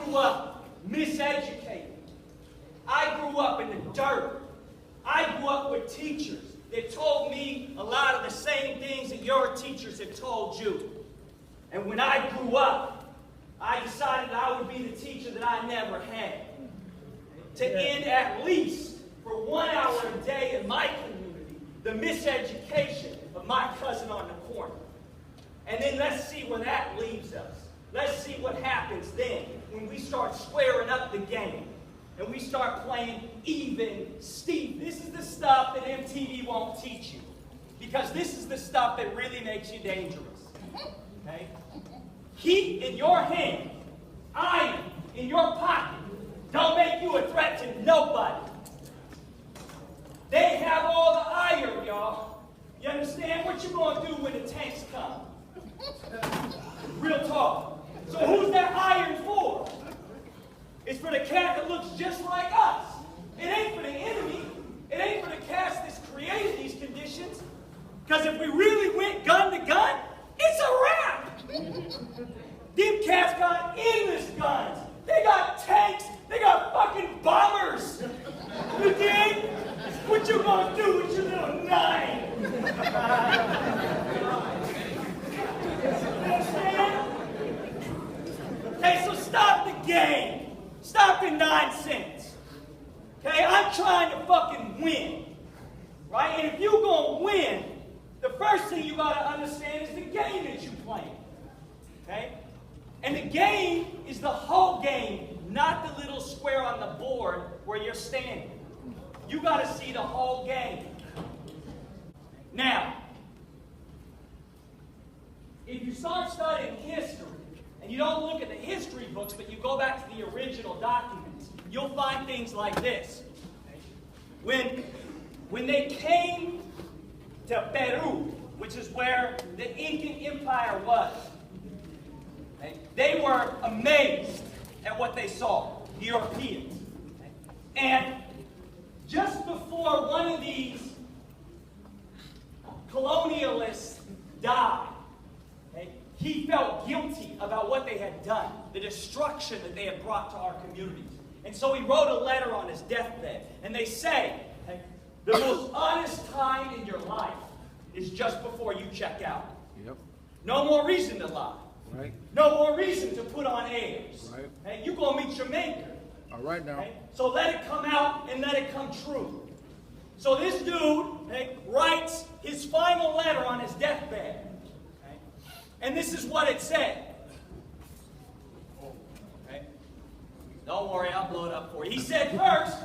grew up miseducated. I grew up in the dirt. I grew up with teachers that told me a lot of the same things that your teachers have told you. And when I grew up, I decided I would be the teacher that I never had. To end at least for 1 hour a day in my community, the miseducation of my cousin on the corner. And then let's see where that leaves us. Let's see what happens then when we start squaring up the game and we start playing even Steve. This is the stuff that MTV won't teach you, because this is the stuff that really makes you dangerous. Okay? Heat in your hand, iron in your pocket, don't make you a threat to nobody. They have all the iron, y'all. You understand what you're going to do when the tanks come? Real talk. So who's that iron for? It's for the cat that looks just like us. It ain't for the enemy. It ain't for the cats that's created these conditions. Because if we really went gun to gun, it's a wrap. Them cats got endless guns. They got tanks. They got fucking bombers. You dig? What you gonna do with your little nine? Understand? Okay, so stop the game. Stop the nonsense. Okay, I'm trying to fucking win. Right? And if you're gonna win, the first thing you gotta understand is the game that you're playing. Okay? And the game is the whole game, not the little square on the board where you're standing. You got to see the whole game. Now, if you start studying history, and you don't look at the history books, but you go back to the original documents, you'll find things like this. When they came to Peru, which is where the Incan Empire was, they were amazed at what they saw, the Europeans. And just before one of these colonialists died, he felt guilty about what they had done, the destruction that they had brought to our communities. And so he wrote a letter on his deathbed. And they say, the most honest time in your life is just before you check out. Yep. No more reason to lie. Right. No more reason to put on airs. Right. Hey, you're going to meet your maker. All right now. Okay? So let it come out and let it come true. So this dude writes his final letter on his deathbed. Okay? And this is what it said. Okay? Don't worry, I'll blow it up for you. He said first,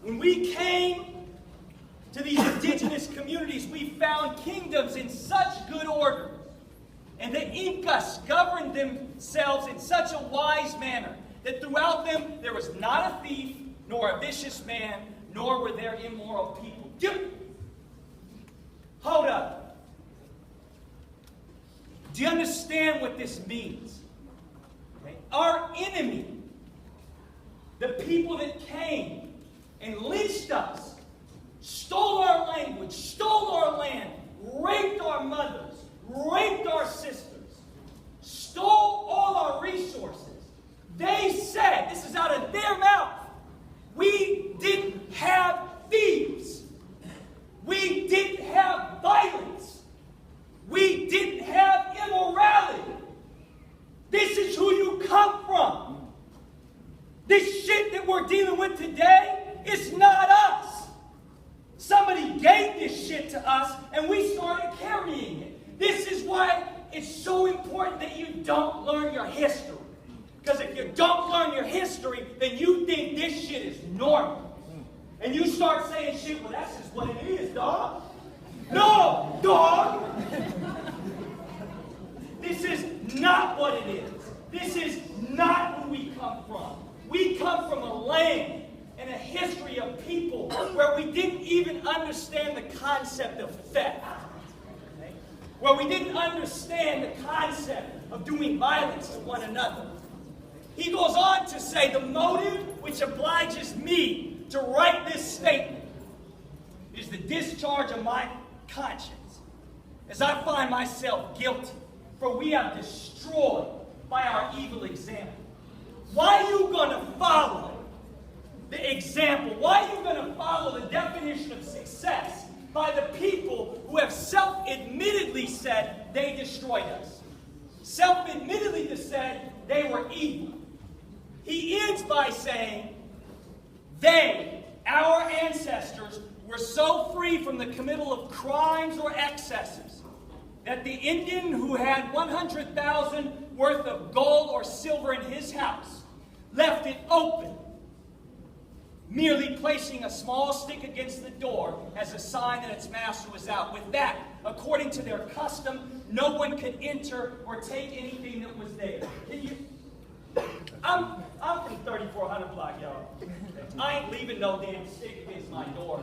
when we came to these indigenous communities, we found kingdoms in such good order. And the Incas governed themselves in such a wise manner that throughout them there was not a thief, nor a vicious man, nor were there immoral people. Hold up. Do you understand what this means? Okay. Our enemy, the people that came and lynched us, stole our language, stole our land, raped our mothers, raped our sisters, stole all our resources. They said, this is out of their mouth, we didn't have thieves. We didn't have violence. We didn't have immorality. This is who you come from. This shit that we're dealing with today is not us. Somebody gave this shit to us and we started carrying it. This is why it's so important that you don't learn your history. Because if you don't learn your history, then you think this shit is normal. And you start saying shit, well, that's just what it is, dog. No, dog. This is not what it is. This is not where we come from. We come from a land and a history of people where we didn't even understand the concept of theft. Where we didn't understand the concept of doing violence to one another. He goes on to say, the motive which obliges me to write this statement is the discharge of my conscience, as I find myself guilty, for we have destroyed by our evil example Why are you going to follow the example? Why are you going to follow the definition of success by the people who have self-admittedly said they destroyed us? Self-admittedly said they were evil. He ends by saying, they, our ancestors, were so free from the committal of crimes or excesses that the Indian who had 100,000 worth of gold or silver in his house left it open, merely placing a small stick against the door as a sign that its master was out. With that, according to their custom, no one could enter or take anything that was there. I'm from 3400 block, y'all. I ain't leaving no damn stick against my door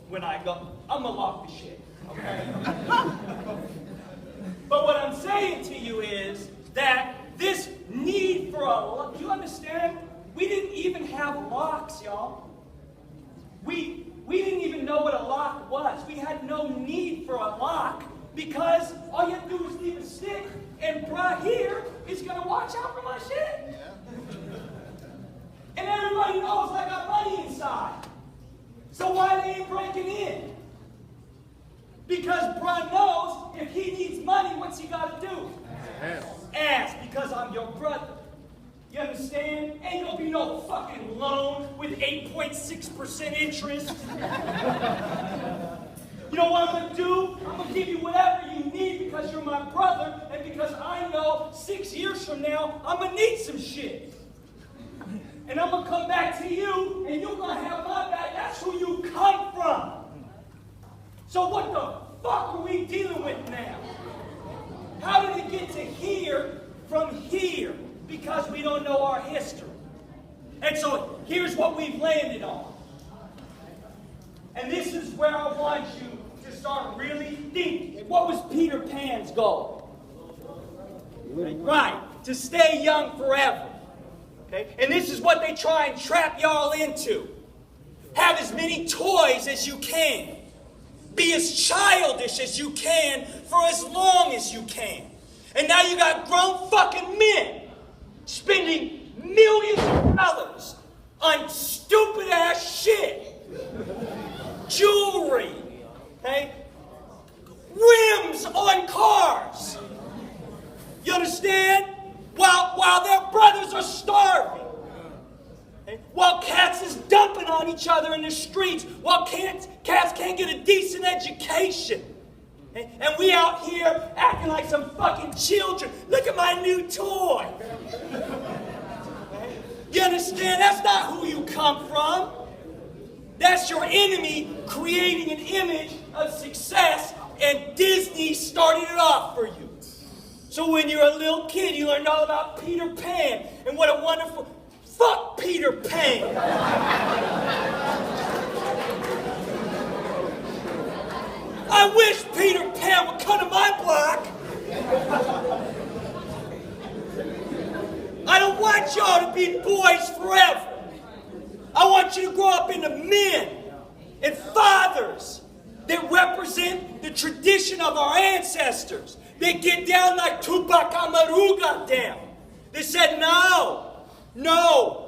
when I go. I'm gonna lock the shit, okay? But what I'm saying to you is that this need for a, you understand? We didn't even have locks, y'all. We didn't even know what a lock was. We had no need for a lock because all you have to do is leave a stick and bruh here is going to watch out for my shit. Yeah. And everybody knows I got money inside. So why they ain't breaking in? Because bruh knows if he needs money, what's he got to do? Ask, because I'm your brother. You understand? Ain't gonna be no fucking loan with 8.6% interest. You know what I'm gonna do? I'm gonna give you whatever you need because you're my brother and because I know 6 years from now I'm gonna need some shit. And I'm gonna come back to you and you're gonna have my back. That's who you come from. So what the fuck are we dealing with now? How did it get to here from here? Because we don't know our history. And so here's what we've landed on. And this is where I want you to start really thinking. What was Peter Pan's goal? Right, to stay young forever. Okay? And this is what they try and trap y'all into. Have as many toys as you can. Be as childish as you can for as long as you can. And now you got grown fucking men spending millions of dollars on stupid ass shit. Jewelry, okay? Rims on cars. You understand? While their brothers are starving. Okay? While cats is dumping on each other in the streets. While cats can't get a decent education. Okay? And we out here acting like some fucking children. Look at my new toy. You understand? That's not who you come from. That's your enemy creating an image of success, and Disney started it off for you. So when you're a little kid, you learn all about Peter Pan, and what a wonderful... Fuck Peter Pan! I wish Peter Pan would come to my block. I don't want y'all to be boys forever. I want you to grow up into men and fathers that represent the tradition of our ancestors. They get down like Tupac Amaru got down. They said, no,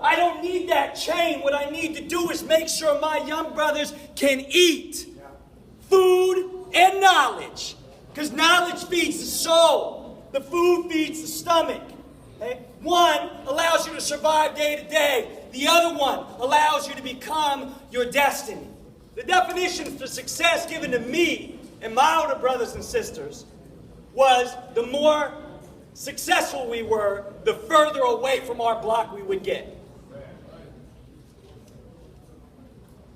I don't need that chain. What I need to do is make sure my young brothers can eat food and knowledge. Because knowledge feeds the soul. The food feeds the stomach. Okay? One allows you to survive day to day. The other one allows you to become your destiny. The definition for success given to me and my older brothers and sisters was the more successful we were, the further away from our block we would get.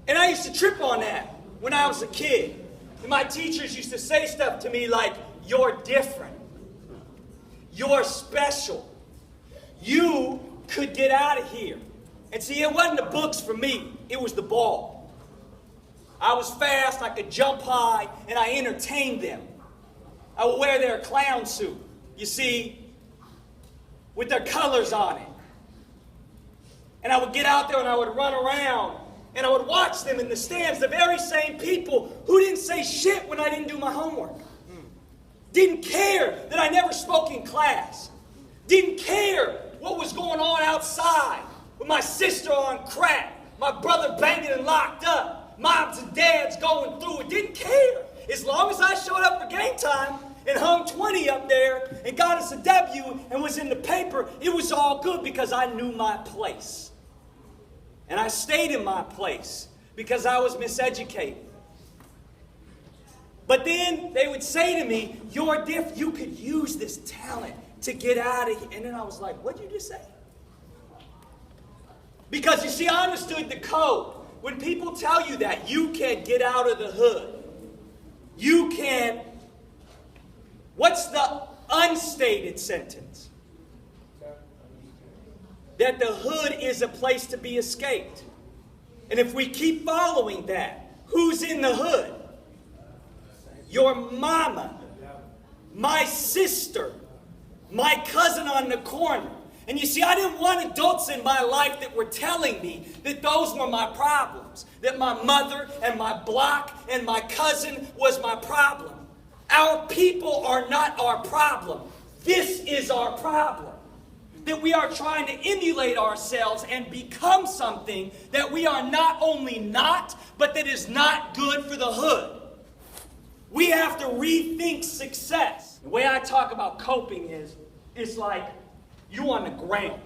And I used to trip on that when I was a kid. And my teachers used to say stuff to me like, you're different. You're special. You could get out of here. And see, it wasn't the books for me. It was the ball. I was fast, I could jump high, and I entertained them. I would wear their clown suit, you see, with their colors on it. And I would get out there and I would run around, and I would watch them in the stands, the very same people who didn't say shit when I didn't do my homework. Didn't care that I never spoke in class. Didn't care what was going on outside. on crack. My brother banging and locked up. Moms and dads going through it. Didn't care. As long as I showed up for game time and hung 20 up there and got us a W and was in the paper, it was all good because I knew my place. And I stayed in my place because I was miseducated. But then they would say to me, you're different. You could use this talent to get out of here. And then I was like, what'd you just say? Because you see, I understood the code. When people tell you that, you can get out of the hood. You can. What's the unstated sentence? That the hood is a place to be escaped. And if we keep following that, who's in the hood? Your mama, my sister, my cousin on the corner. And you see, I didn't want adults in my life that were telling me that those were my problems. That my mother and my block and my cousin was my problem. Our people are not our problem. This is our problem. That we are trying to emulate ourselves and become something that we are not only not, but that is not good for the hood. We have to rethink success. The way I talk about coping is, it's like you on the ground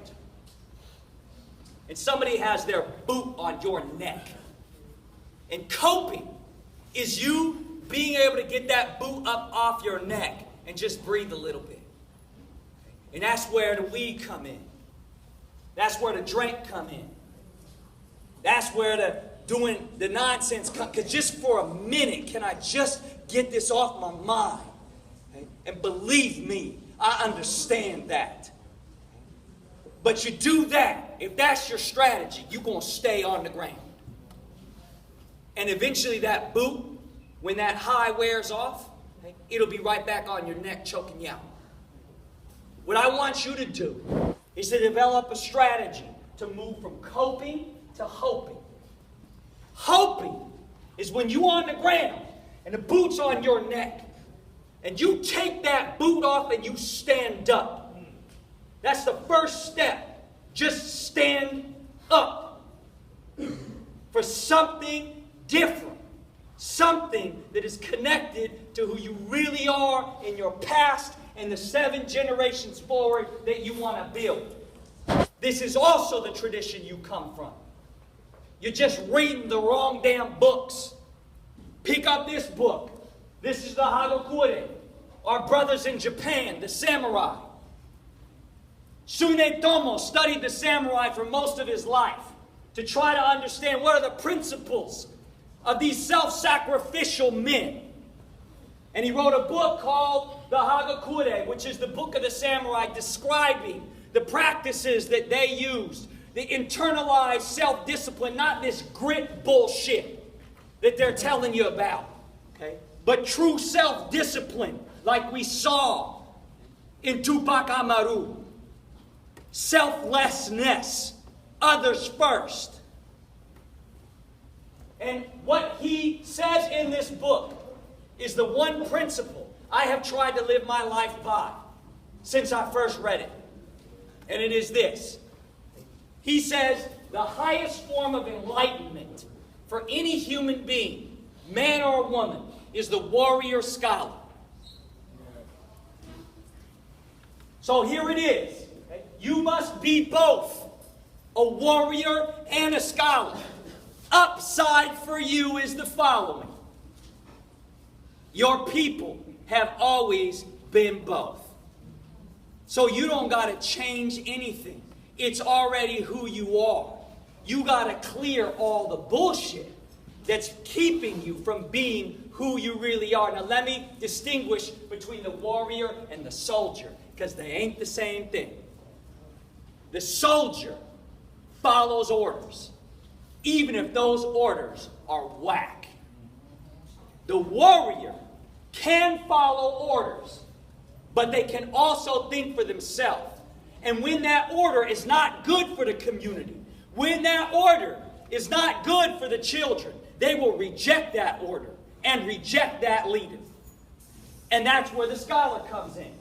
and somebody has their boot on your neck. And coping is you being able to get that boot up off your neck and just breathe a little bit. And that's where the weed come in. That's where the drink come in. That's where the doing the nonsense come. Because just for a minute, can I just get this off my mind? Okay? And believe me, I understand that. But you do that, if that's your strategy, you're going to stay on the ground. And eventually that boot, when that high wears off, okay, it'll be right back on your neck choking you out. What I want you to do is to develop a strategy to move from coping to hoping. Hoping is when you're on the ground and the boot's on your neck and you take that boot off and you stand up. That's the first step. Just stand up for something different. Something that is connected to who you really are in your past and the 7 generations forward that you want to build. This is also the tradition you come from. You're just reading the wrong damn books. Pick up this book. This is the Hagakure. Our brothers in Japan, the samurai. Tsunetomo studied the samurai for most of his life to try to understand what are the principles of these self-sacrificial men. And he wrote a book called the Hagakure, which is the book of the samurai, describing the practices that they used, the internalized self-discipline, not this grit bullshit that they're telling you about, okay? But true self-discipline, like we saw in Tupac Amaru. Selflessness, others first. And what he says in this book is the one principle I have tried to live my life by since I first read it. And it is this. He says the highest form of enlightenment for any human being, man or woman, is the warrior scholar. So here it is. You must be both a warrior and a scholar. Upside for you is the following. Your people have always been both. So you don't got to change anything. It's already who you are. You got to clear all the bullshit that's keeping you from being who you really are. Now let me distinguish between the warrior and the soldier, because they ain't the same thing. The soldier follows orders, even if those orders are whack. The warrior can follow orders, but they can also think for themselves. And when that order is not good for the community, when that order is not good for the children, they will reject that order and reject that leader. And that's where the scholar comes in.